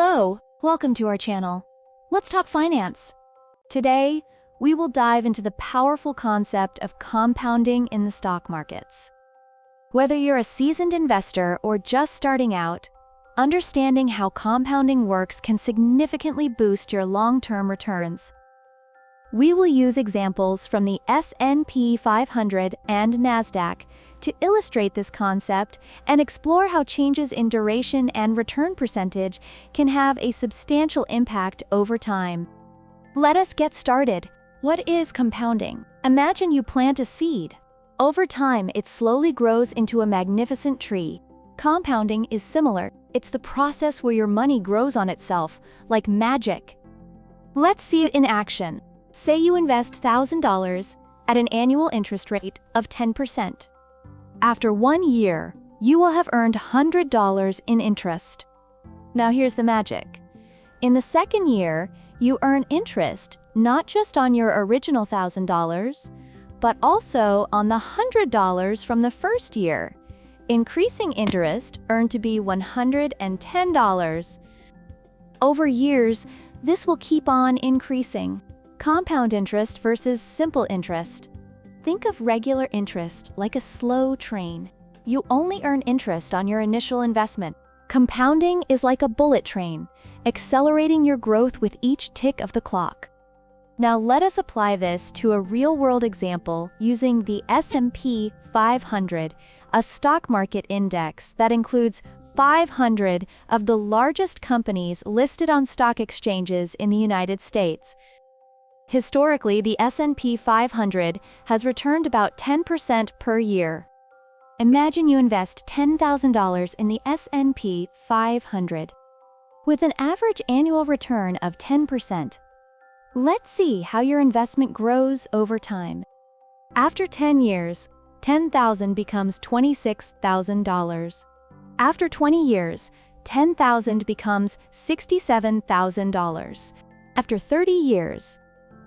Hello, welcome to our channel. Let's talk finance. Today, we will dive into the powerful concept of compounding in the stock markets. Whether you're a seasoned investor or just starting out, understanding how compounding works can significantly boost your long-term returns. We will use examples from the S&P 500 and NASDAQ to illustrate this concept and explore how changes in duration and return percentage can have a substantial impact over time. Let us get started. What is compounding? Imagine you plant a seed. Over time, it slowly grows into a magnificent tree. Compounding is similar. It's the process where your money grows on itself, like magic. Let's see it in action. Say you invest $1,000 at an annual interest rate of 10%. After 1 year, you will have earned $100 in interest. Now here's the magic. In the second year, you earn interest not just on your original $1,000, but also on the $100 from the first year, increasing interest earned to be $110. Over years, this will keep on increasing. Compound interest versus simple interest. Think of regular interest like a slow train. You only earn interest on your initial investment. Compounding is like a bullet train, accelerating your growth with each tick of the clock. Now let us apply this to a real-world example using the S&P 500, a stock market index that includes 500 of the largest companies listed on stock exchanges in the United States. Historically, the S&P 500 has returned about 10% per year. Imagine you invest $10,000 in the S&P 500. With an average annual return of 10%. Let's see how your investment grows over time. After 10 years, $10,000 becomes $26,000. After 20 years, $10,000 becomes $67,000. After 30 years,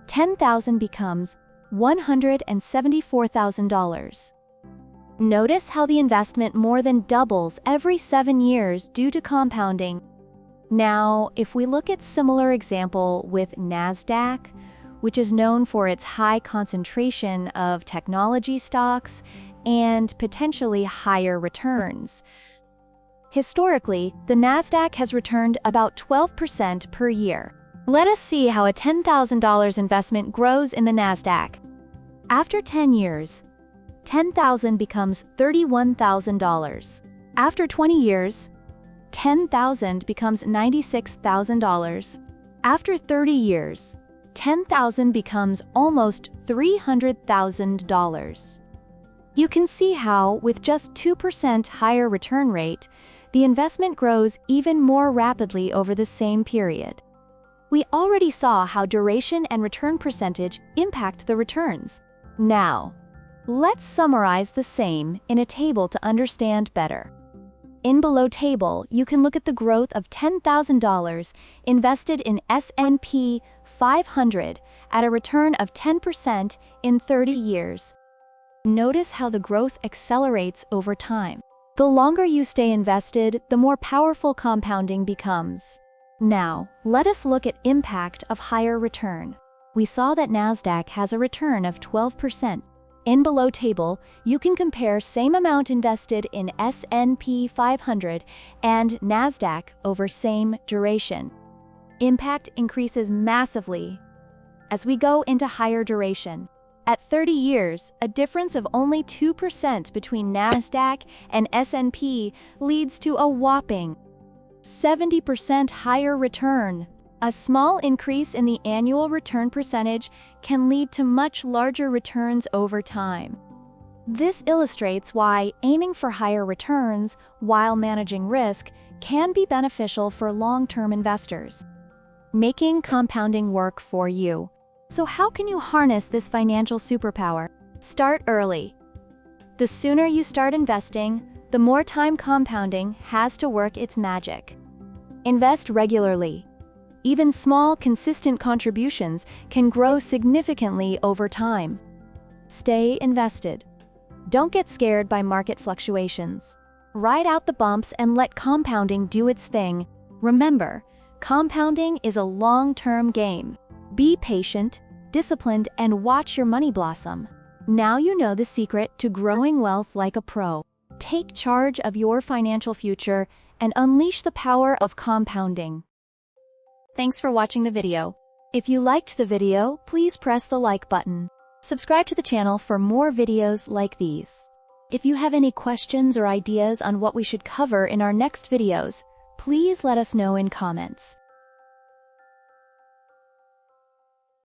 $10,000 becomes $174,000. Notice how the investment more than doubles every 7 years due to compounding. Now, if we look at similar example with NASDAQ, which is known for its high concentration of technology stocks and potentially higher returns. Historically, the NASDAQ has returned about 12% per year. Let us see how a $10,000 investment grows in the NASDAQ. After 10 years, $10,000 becomes $31,000. After 20 years, $10,000 becomes $96,000. After 30 years, $10,000 becomes almost $300,000. You can see how, with just 2% higher return rate, the investment grows even more rapidly over the same period. We already saw how duration and return percentage impact the returns. Now, let's summarize the same in a table to understand better. In below table, you can look at the growth of $10,000 invested in S&P 500 at a return of 10% in 30 years. Notice how the growth accelerates over time. The longer you stay invested, the more powerful compounding becomes. Now, let us look at impact of higher return. We saw that NASDAQ has a return of 12%. In below table, you can compare same amount invested in S&P 500 and NASDAQ over same duration. Impact increases massively as we go into higher duration. At 30 years, a difference of only 2% between NASDAQ and S&P leads to a whopping 70% higher return. A small increase in the annual return percentage can lead to much larger returns over time. This illustrates why aiming for higher returns while managing risk can be beneficial for long-term investors. Making compounding work for you. So how can you harness this financial superpower? Start early. The sooner you start investing, the more time compounding has to work its magic. Invest regularly. Even small, consistent contributions can grow significantly over time. Stay invested. Don't get scared by market fluctuations. Ride out the bumps and let compounding do its thing. Remember, Compounding is a long-term game. Be patient, disciplined, and watch your money blossom. Now you know the secret to growing wealth like a pro. Take charge of your financial future and unleash the power of compounding. Thanks for watching the video. If you liked the video, please press the like button. Subscribe to the channel for more videos like these. If you have any questions or ideas on what we should cover in our next videos, please let us know in comments.